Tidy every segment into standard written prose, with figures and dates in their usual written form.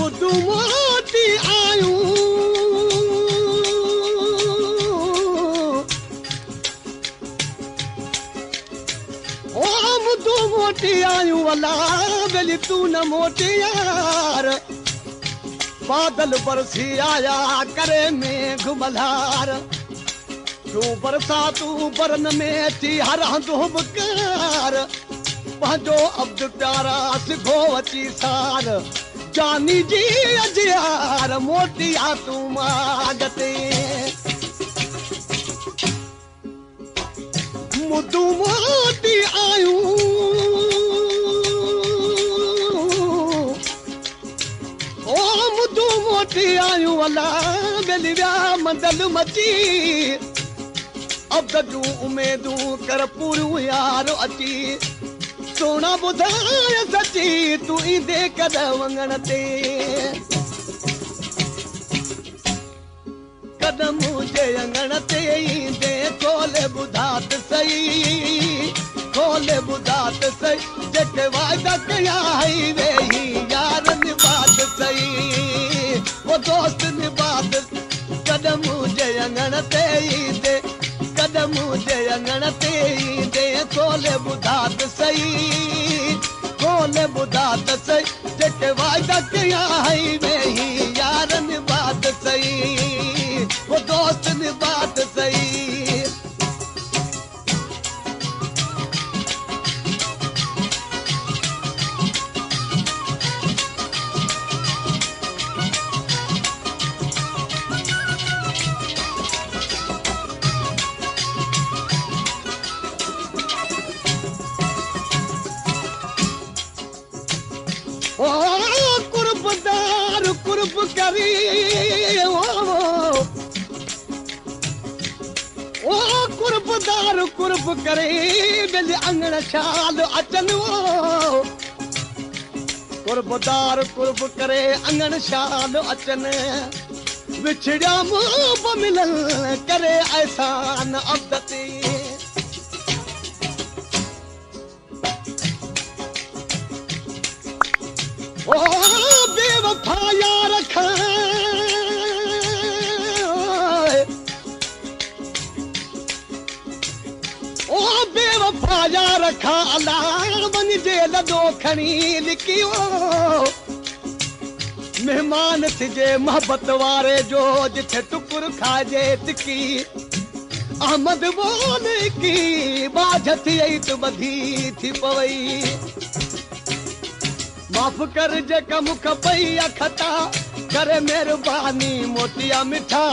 मुदू मोटी आयूं मुदू मोटी आयूं अला बेली तू न मोटी यार बादल बरसी आया करे में घुमलार तू बरसा तू बरन में थी हर हंधु बकार पंहिंजो अब्द प्यारा सिखो अची सार जानी जी अजियार मोटी आ तू मागते मुदू मोटी आयूं मुदू मोटी आयूं अला बेली विया मंदल मची अब तू उमेदूं कर पूरियूं यार अची सोना ॿुधाय सची तू ईंदे कद वंगण ते कदम जे अंगण ते ईंदे खोले ॿुधात सही खोले ॿुधात सही जेके वाइदा कया हई वेही यारनि बात सही वो दोस्त निबात कदम जे अंगण ते ईंदे कदम जे अंगण ते ईंदे खोले ॿुधात सही खोले ॿुधात सही जेके वाइदा कया हई वेही यारनि बात सही वो दोस्त निबात सही कुर्बदार कुर्ब करी कुर्बदार कुर्ब करे बेली अंगण शाल अचन कुर्बदार कुर्ब करे अंगण शाल अचन विछड़िया मुंह मिलन करे एहसान अब्दती ओ बेवफा यार ओ बेवफा यार खा अला बन जे लदो खणी लिखियो मेहमान थिजे मोहब्बत वारे जो जिथे टुकुर खाजे तिकी अहमद बोल की बाझ थी तो बधी थी पवई माफ कर जेका मुख पई अखता करे मेहरबानी मोतिया मिठा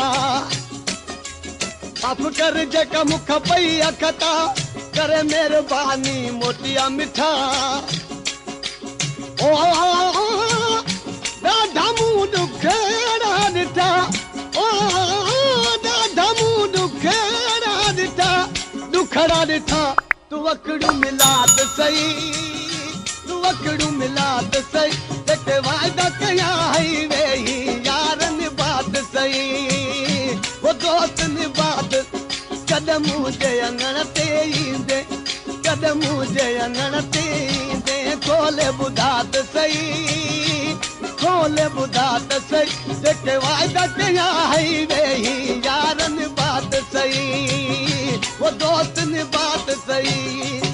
माफ कर जेका मुख पई अखता करे मेहरबानी मोतिया मिठा ओ ॾाढा मूं ॾुखड़ा ॾिठा ओ ॾाढा मूं ॾुखड़ा ॾिठा तूं वकड़ू मिलाद सही वकड़ू मिलाद सही जेके वाइदा कया हई वेही यारनि बात सही वो दोस्त निबात कदम जे अंगण ते ईंदे कदम जे अंगण ते ईंदे खोले ॿुधात सही खोले ॿुधात सही जेके वाइदा कया हई वेही यारनि बात सही वो दोस्त निबात सही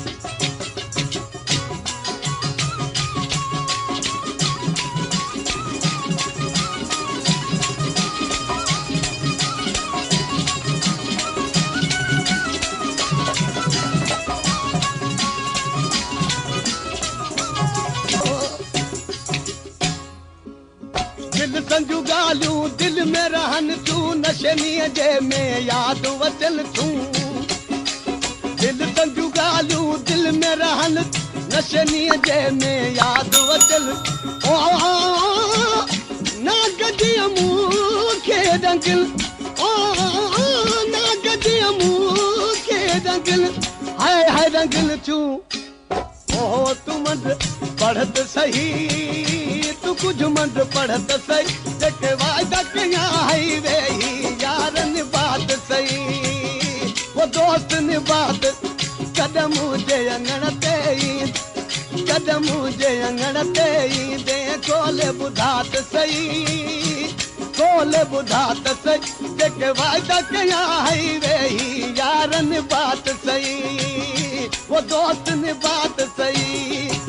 संजू गालू दिल में रहन तू नशनीअ जे में याद वचल तू दिल संजू गालू दिल में रहन नशनीअ जे में याद वचल ओ ना गजी मुंह के दंगल ओ ना गजी मुंह के दंगल हाय दंगल तू ओ तू मंद पढ़त सही तू कुछ मंद पढ़त सही जेके वाइदा कया हई वेही यारनि बात सही वो दोस्त नि बात कदम जे अंगण ते कदम जे अंगण ते ईंदे कोले ॿुधात सही कोले ॿुधात सही जेके वाइदा कया हई वेही यारनि बात सही वो दोस्तनि बात सही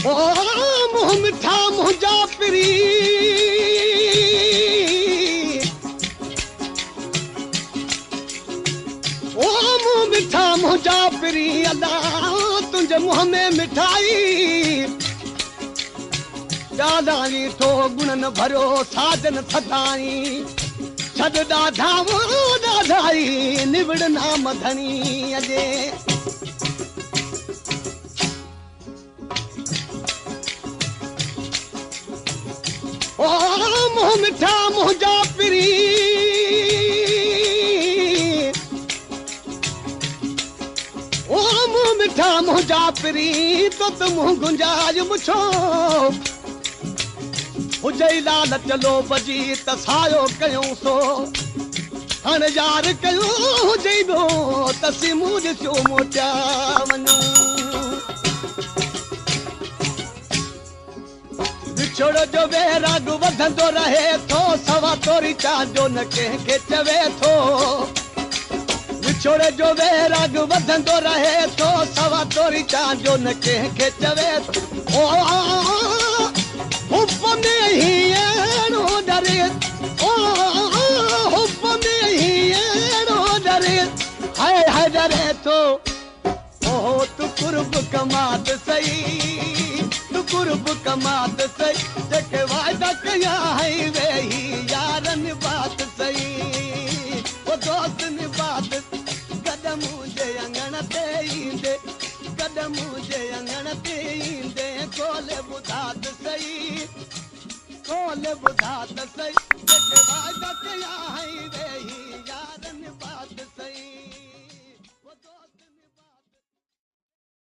ओ मुँह मिठा मुंहिंजा पिरी ओ मुँह मिठा मुंहिंजा पिरी अल्लाह तुंहिंजे मुंह में मिठाई ॾाढाई तो गुणनि भरियो साजन सदाई छॾ ॾाढा वो ॾाढाई निबिड़ नाम धणी अॼे ओ मुँह मिठा मुंहिंजा पिरी ओ मुँह मिठा मुंहिंजा पिरी तो मुँह गुंजाज मुछो हुजई लालच लोभ जी त सायो कयूं सो हाणे यार कयूं हुजई बो त सिमूं ॾिसियो मोटिया वञूं विछोड़ जो वैराग वधंदो रहे थो सवा तोरी चांजो न कंहिंखे चवे थो विछोड़ जो वैराग वधंदो रहे थो सवा तोरी चांजो न कंहिंखे चवे थो हुप में ही अहिड़ो डरे ओ हुप में ही अहिड़ो डरे हाय हाय डरे थो ओ तू कुर्ब कमात सही तू कुर्ब कमात सही जेके वाइदा कया हई वेही यारनि बात सही वो दोस्तनि बात कदम जे अंगण ते ईंदे कदम जे अंगण ते ईंदे कोले ॿुधात सही कोले ॿुधात सही जेके वाइदा कया हई वेही